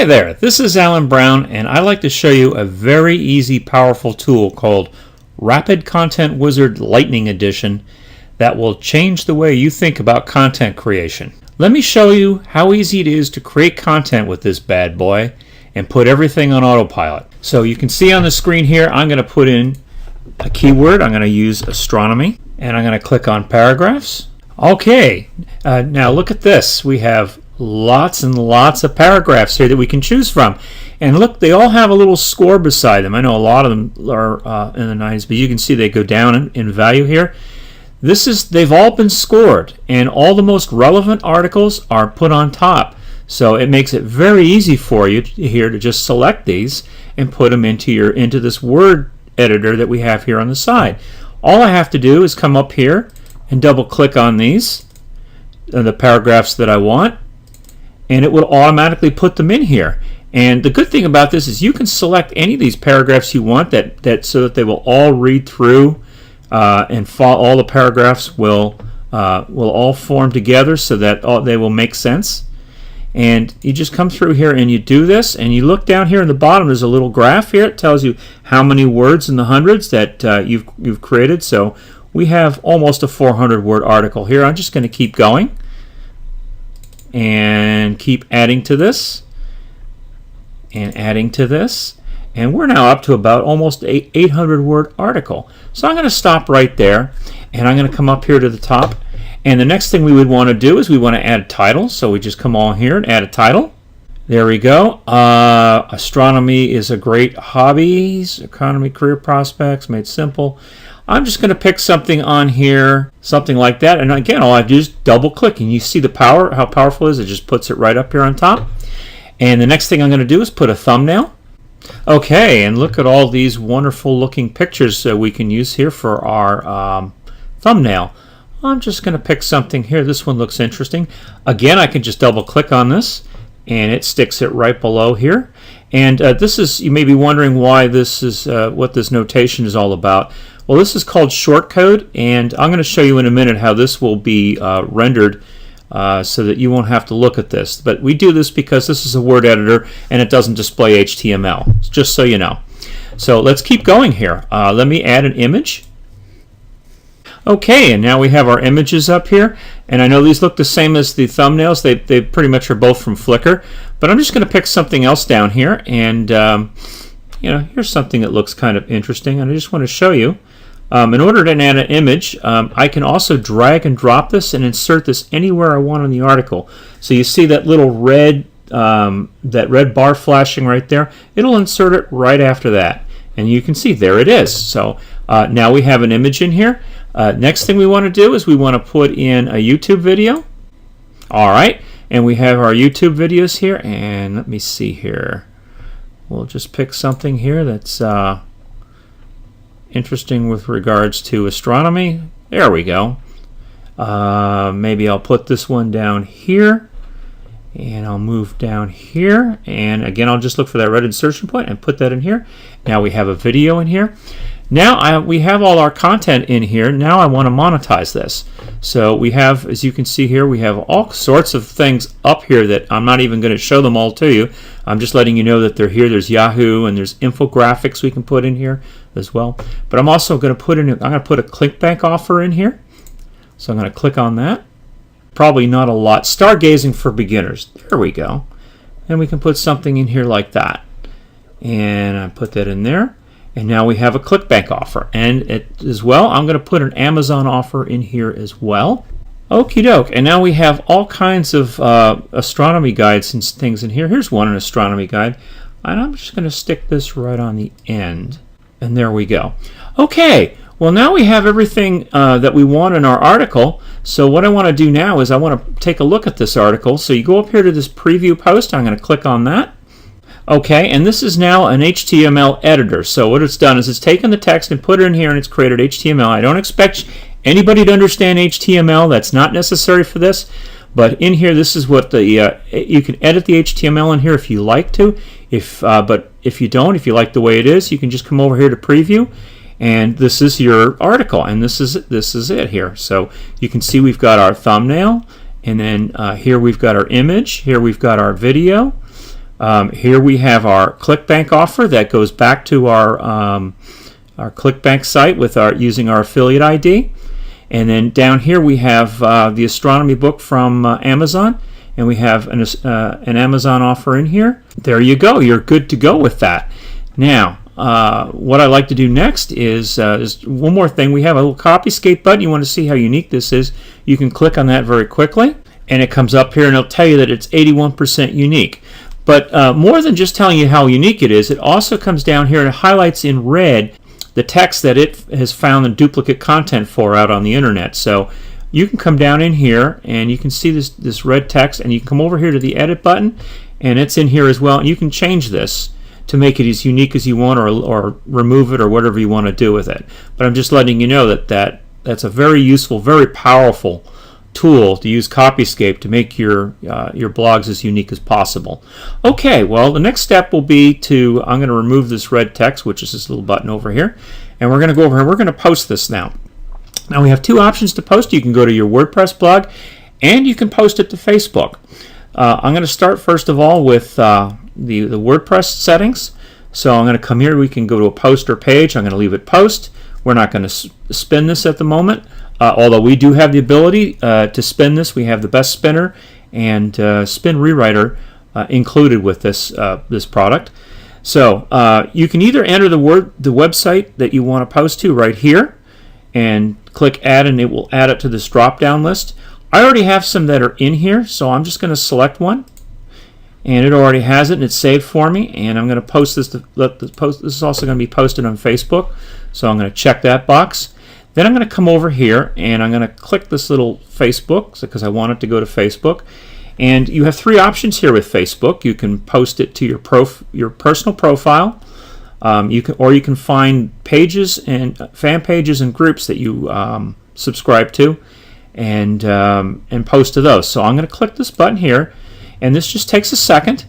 Hi there, this is Alan Brown, and I'd like to show you a very easy, powerful tool called Rapid Content Wizard Lightning Edition that will change the way you think about content creation. Let me show you how easy it is to create content with this bad boy and put everything on autopilot. So you can see on the screen here, I'm going to put in a keyword. I'm going to use astronomy, and I'm going to click on paragraphs. Okay, now look at this. We have lots and lots of paragraphs here that we can choose from, and look, they all have a little score beside them. I know a lot of them are in the 90s, but you can see they go down in value here. They've all been scored, and all the most relevant articles are put on top, so it makes it very easy for you here to just select these and put them into this word editor that we have here on the side. All I have to do is come up here and double click on these, the paragraphs that I want, and it will automatically put them in here. And the good thing about this is you can select any of these paragraphs you want so that they will all read through and all the paragraphs will all form together so that they will make sense. And you just come through here and you do this, and you look down here in the bottom, there's a little graph here. It tells you how many words in the hundreds that you've created. So we have almost a 400-word article here. I'm just going to keep going and keep adding to this and adding to this, and we're now up to about almost an 800-word article. So I'm going to stop right there, and I'm going to come up here to the top, and the next thing we would want to do is we want to add a title. So we just come on here and add a title. There we go. Astronomy is a great hobby. Economy, career prospects, made simple. I'm just going to pick something on here, something like that. And again, all I do is double click, and you see the power, how powerful it is. It just puts it right up here on top. And the next thing I'm going to do is put a thumbnail. Okay, and look at all these wonderful looking pictures that we can use here for our thumbnail. I'm just going to pick something here. This one looks interesting. Again, I can just double click on this, and it sticks it right below here. And you may be wondering why this is, what this notation is all about. Well, this is called shortcode, and I'm going to show you in a minute how this will be rendered so that you won't have to look at this. But we do this because this is a word editor and it doesn't display HTML, just so you know. So let's keep going here. Let me add an image. Okay, and now we have our images up here, and I know these look the same as the thumbnails. They pretty much are both from Flickr, but I'm just going to pick something else down here, and here's something that looks kind of interesting, and I just want to show you. In order to add an image, I can also drag and drop this and insert this anywhere I want on the article. So you see that little red bar flashing right there? It'll insert it right after that. And you can see there it is. So now we have an image in here. Next thing we want to do is we want to put in a YouTube video. All right, and we have our YouTube videos here. And let me see here. We'll just pick something here that's interesting with regards to astronomy. There we go. Maybe I'll put this one down here, and I'll move down here, and again I'll just look for that red insertion point and put that in here. Now we have a video in here. Now we have all our content in here. Now I want to monetize this. So we have, as you can see here, we have all sorts of things up here that I'm not even going to show them all to you. I'm just letting you know that they're here. There's Yahoo, and there's infographics we can put in here as well. But I'm also going to put in, I'm going to put a ClickBank offer in here. So I'm going to click on that. Probably not a lot. Stargazing for beginners. There we go. And we can put something in here like that. And I put that in there. And now we have a ClickBank offer. And as well, I'm going to put an Amazon offer in here as well. Okie doke. And now we have all kinds of astronomy guides and things in here. Here's one, an astronomy guide. And I'm just going to stick this right on the end. And there we go. Okay. Well, now we have everything that we want in our article. So what I want to do now is I want to take a look at this article. So you go up here to this preview post. I'm going to click on that. Okay, and this is now an HTML editor. So what it's done is it's taken the text and put it in here, and it's created HTML. I don't expect anybody to understand HTML. That's not necessary for this. But in here, this is what you can edit the HTML in here if you like to. But if you don't, if you like the way it is, you can just come over here to preview. And this is your article, and this is it here. So you can see we've got our thumbnail, and then here we've got our image, here we've got our video, Here we have our ClickBank offer that goes back to our ClickBank site with using our affiliate ID. And then down here we have the astronomy book from Amazon, and we have an Amazon offer in here. There you go. You're good to go with that. Now, what I like to do next is one more thing. We have a little CopyScape button. You want to see how unique this is. You can click on that very quickly, and it comes up here, and it'll tell you that it's 81% unique. But more than just telling you how unique it is, it also comes down here and it highlights in red the text that it has found the duplicate content for out on the internet. So you can come down in here and you can see this red text, and you can come over here to the edit button, and it's in here as well, and you can change this to make it as unique as you want, or remove it, or whatever you want to do with it. But I'm just letting you know that's a very useful, very powerful tool to use CopyScape to make your blogs as unique as possible. Okay, well, the next step will be I'm going to remove this red text, which is this little button over here, and we're going to go over here and we're going to post this now. Now we have two options to post. You can go to your WordPress blog, and you can post it to Facebook. I'm going to start first of all with the WordPress settings. So I'm going to come here. We can go to a post or page. I'm going to leave it post. We're not going to spin this at the moment, although we do have the ability to spin this. We have the best spinner and spin rewriter included with this product. So you can either enter the website that you want to post to right here and click add, and it will add it to this drop down list. I already have some that are in here, so I'm just going to select one, and it already has it, and it's saved for me. And I'm going to post this. This is also going to be posted on Facebook, so I'm going to check that box. Then I'm going to come over here and I'm going to click this little Facebook because I want it to go to Facebook. And you have three options here with Facebook. You can post it to your personal profile. You can find pages and fan pages and groups that you subscribe to, and post to those. So I'm going to click this button here, and this just takes a second.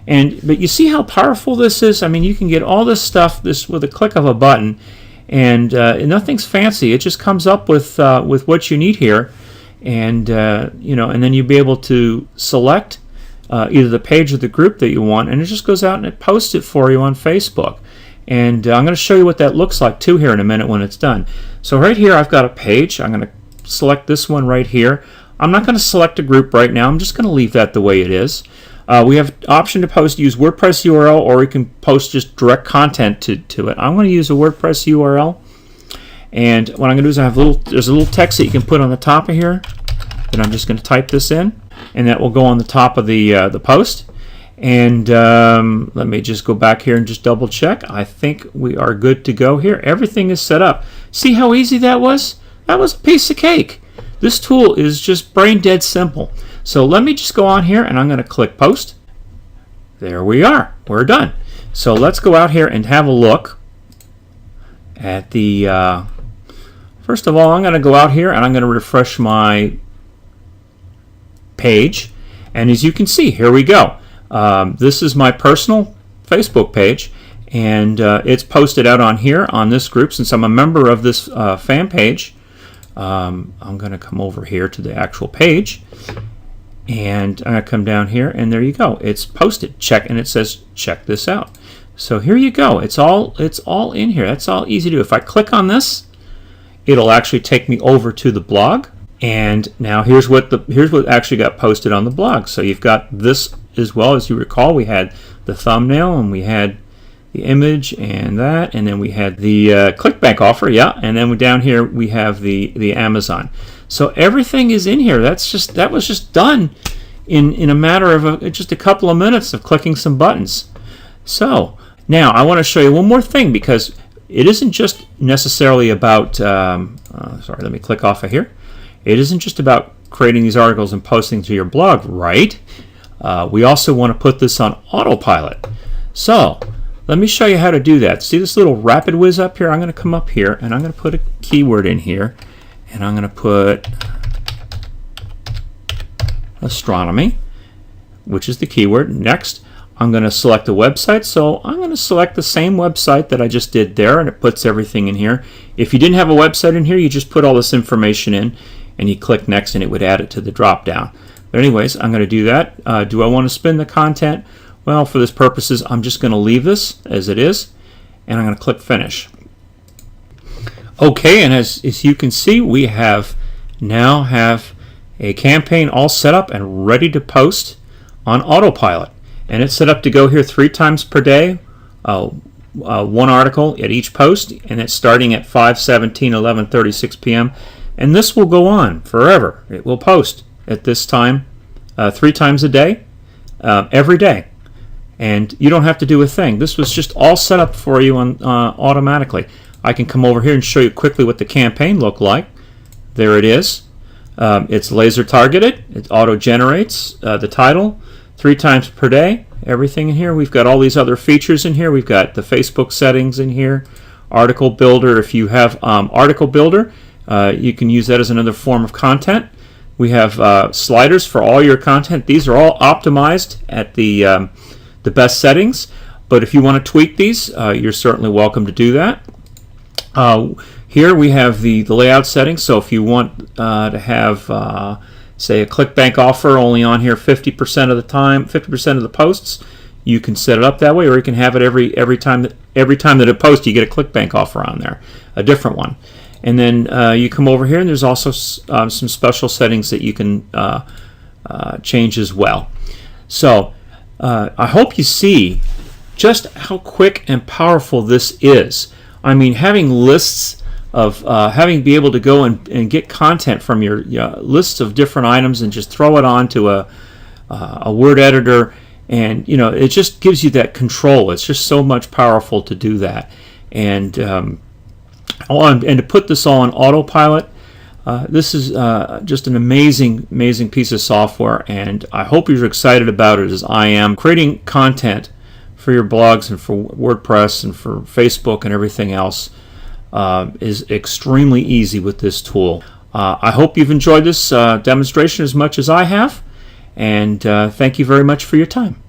But you see how powerful this is? I mean, you can get all this stuff with a click of a button, and nothing's fancy. It just comes up with what you need here, and and then you'll be able to select either the page or the group that you want, and it just goes out and it posts it for you on Facebook. And I'm going to show you what that looks like too here in a minute when it's done. So right here I've got a page. I'm going to select this one right here. I'm not going to select a group right now. I'm just going to leave that the way it is. We have option to use WordPress URL, or we can post just direct content to it. I'm going to use a WordPress URL, and what I'm going to do is there's a little text that you can put on the top of here. Then I'm just going to type this in, and that will go on the top of the post. And let me just go back here and just double check. I think we are good to go here. Everything is set up. See how easy that was? That was a piece of cake. This tool is just brain dead simple. So let me just go on here and I'm going to click post. There we are. We're done. So let's go out here and have a look at the first of all, I'm going to go out here and I'm going to refresh my page, and as you can see, here we go. This is my personal Facebook page, and it's posted out on here on this group. Since I'm a member of this fan page, I'm going to come over here to the actual page, and I'm going to come down here, and there you go. It's posted. Check, and it says check this out. So here you go. It's all in here. That's all easy to do. If I click on this, it'll actually take me over to the blog. And now here's what actually got posted on the blog. So you've got this as well. As you recall, we had the thumbnail, and we had the image, and that, and then we had the ClickBank offer, yeah, and then down here we have the Amazon. So everything is in here. That was just done in a matter of just a couple of minutes of clicking some buttons. So now I want to show you one more thing, because it isn't just necessarily about. Sorry, let me click off of here. It isn't just about creating these articles and posting to your blog, right? We also want to put this on Autopilot. So let me show you how to do that. See this little rapid whiz up here? I'm going to come up here and I'm going to put a keyword in here, and I'm going to put astronomy, which is the keyword. Next, I'm going to select a website. So I'm going to select the same website that I just did there, and it puts everything in here. If you didn't have a website in here, you just put all this information in, and you click next, and it would add it to the drop down. But anyways, I'm going to do that. Do I want to spin the content? Well, for this purposes, I'm just going to leave this as it is, and I'm going to click Finish. Okay, and as you can see, we now have a campaign all set up and ready to post on Autopilot. And it's set up to go here 3 times per day, one article at each post, and it's starting at 5:17, 11:36 p.m. And this will go on forever. It will post at this time 3 times a day, every day. And you don't have to do a thing. This was just all set up for you automatically. I can come over here and show you quickly what the campaign looked like. There it is. It's laser targeted. It auto-generates the title 3 times per day. Everything in here. We've got all these other features in here. We've got the Facebook settings in here. Article Builder. If you have Article Builder, you can use that as another form of content. We have sliders for all your content. These are all optimized at the best settings. But if you want to tweak these, you're certainly welcome to do that. Here we have the layout settings. So if you want to have say a ClickBank offer only on here 50% of the time, 50% of the posts, you can set it up that way, or you can have it every time that it posts, you get a ClickBank offer on there, a different one. And then you come over here, and there's also some special settings that you can change as well. So I hope you see just how quick and powerful this is. I mean, having lists of be able to go and get content from your lists of different items and just throw it onto a Word editor, and it just gives you that control. It's just so much powerful to do that, and to put this all on Autopilot. This is just an amazing piece of software, and I hope you're excited about it as I am. Creating content for your blogs and for WordPress and for Facebook and everything else is extremely easy with this tool. I hope you've enjoyed this demonstration as much as I have, and thank you very much for your time.